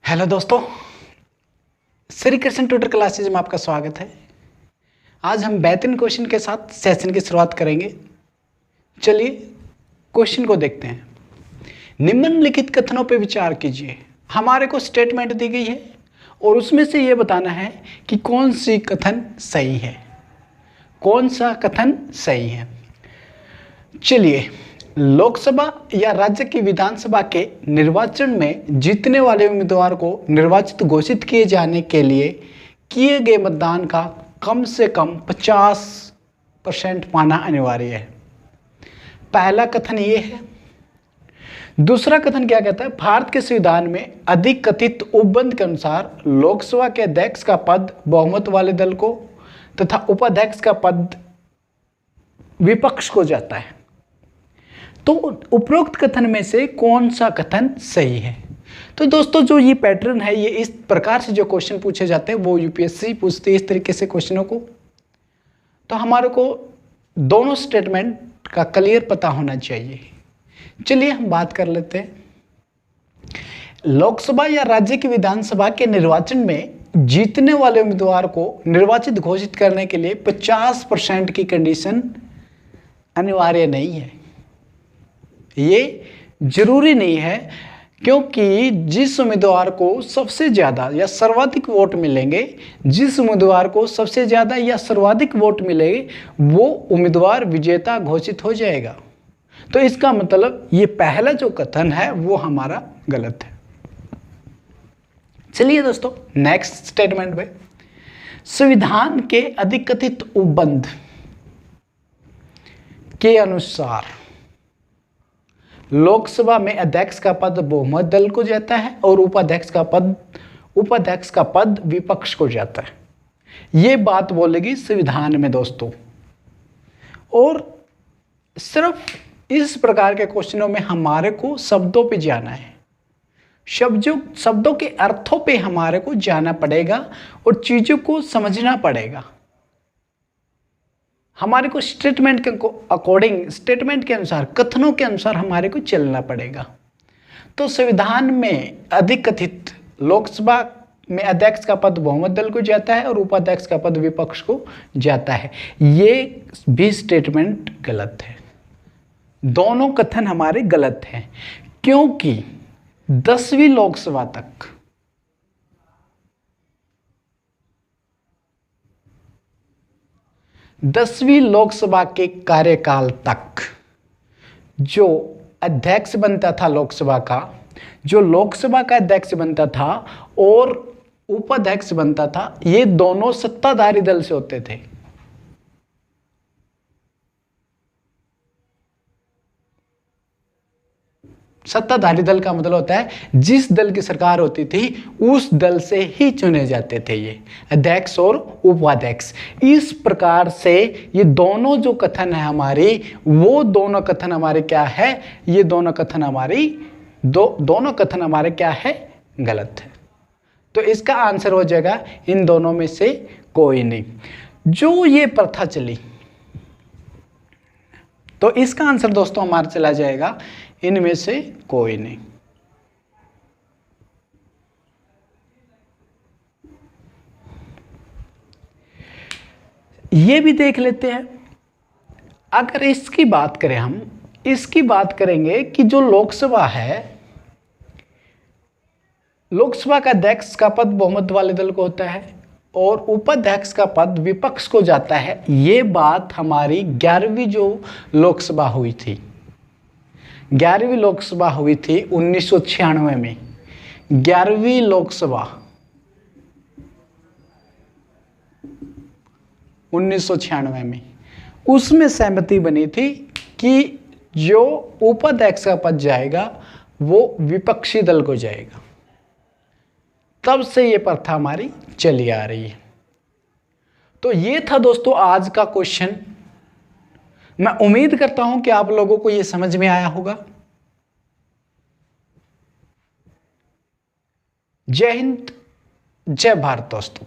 Hello दोस्तों, Shri Krishna tutor classes में आपका स्वागत है। आज हम बेहतरीन क्वेश्चन के साथ सेशन की शुरुआत करेंगे। चलिए क्वेश्चन को देखते हैं। निम्नलिखित कथनों पर विचार कीजिए। हमारे को स्टेटमेंट दी गई है और उसमें से ये बताना है कि कौन सी कथन सही है, कौन सा कथन सही है। चलिए, लोकसभा या राज्य की विधानसभा के निर्वाचन में जीतने वाले उम्मीदवार को निर्वाचित घोषित किए जाने के लिए किए गए मतदान का कम से कम 50% पाना अनिवार्य है। पहला कथन ये है। दूसरा कथन क्या कहता है? भारत के संविधान में अधिक कथित उपबंध के अनुसार लोकसभा के अध्यक्ष का पद बहुमत वाले दल को तथा उपाध्यक्ष का पद विपक्ष को जाता है। तो उपरोक्त कथन में से कौन सा कथन सही है? तो दोस्तों, जो ये पैटर्न है, ये इस प्रकार से जो क्वेश्चन पूछे जाते हैं वो यूपीएससी पूछती है इस तरीके से क्वेश्चनों को। तो हमारे को दोनों स्टेटमेंट का क्लियर पता होना चाहिए। चलिए हम बात कर लेते हैं। लोकसभा या राज्य की विधानसभा के निर्वाचन में जीतने वाले उम्मीदवार को निर्वाचित घोषित करने के लिए 50% की कंडीशन अनिवार्य नहीं है। ये जरूरी नहीं है, क्योंकि जिस उम्मीदवार को सबसे ज़्यादा या सर्वाधिक वोट मिलेंगे, जिस उम्मीदवार को सबसे ज़्यादा या सर्वाधिक वोट मिलेंगे, वो उम्मीदवार विजेता घोषित हो जाएगा। तो इसका मतलब ये पहला जो कथन है वो हमारा गलत है। चलिए दोस्तों, नेक्स्ट स्टेटमेंट पे, संविधान के अधिकथित उपबंध के अनुसार लोकसभा में अध्यक्ष का पद बहुमत दल को जाता है और उपाध्यक्ष का पद विपक्ष को जाता है। ये बात बोलेगी संविधान में दोस्तों। और सिर्फ इस प्रकार के क्वेश्चनों में हमारे को शब्दों पे जाना है, शब्दों के अर्थों पे हमारे को जाना पड़ेगा और चीजों को समझना पड़ेगा। हमारे को स्टेटमेंट के अकॉर्डिंग, स्टेटमेंट के अनुसार, कथनों के अनुसार हमारे को चलना पड़ेगा। तो संविधान में अधिक कथित लोकसभा में अध्यक्ष का पद बहुमत दल को जाता है और उपाध्यक्ष का पद विपक्ष को जाता है। ये भी स्टेटमेंट गलत है। दोनों कथन हमारे गलत हैं, क्योंकि 10वीं लोकसभा तक के कार्यकाल तक जो अध्यक्ष बनता था लोकसभा का, जो लोकसभा का अध्यक्ष बनता था और उपाध्यक्ष बनता था, ये दोनों सत्ताधारी दल से होते थे। सत्ताधारी दल का मतलब होता है जिस दल की सरकार होती थी उस दल से ही चुने जाते थे ये अध्यक्ष और उपाध्यक्ष। इस प्रकार से ये दोनों जो कथन है हमारी, वो दोनों कथन हमारे क्या है? ये दोनों कथन हमारी दोनों कथन हमारे क्या है? गलत है। तो इसका आंसर हो जाएगा इन दोनों में से कोई नहीं। जो ये प्रथा चली, तो इसका आंसर दोस्तों हमारा चला जाएगा इनमें से कोई नहीं। ये भी देख लेते हैं। अगर इसकी बात करें, हम इसकी बात करेंगे कि जो लोकसभा है, लोकसभा का अध्यक्ष का पद बहुमत वाले दल को होता है और उपाध्यक्ष का पद विपक्ष को जाता है। ये बात हमारी 11वीं जो लोकसभा हुई थी, 11वीं लोकसभा हुई थी 1996 में। 11वीं लोकसभा 1996 में, उसमें सहमति बनी थी कि जो उपाध्यक्ष का पद जाएगा वो विपक्षी दल को जाएगा। तब से ये प्रथा हमारी चली आ रही है। तो ये था दोस्तों आज का क्वेश्चन। मैं उम्मीद करता हूं कि आप लोगों को ये समझ में आया होगा। जय हिंद, जय भारत दोस्तों।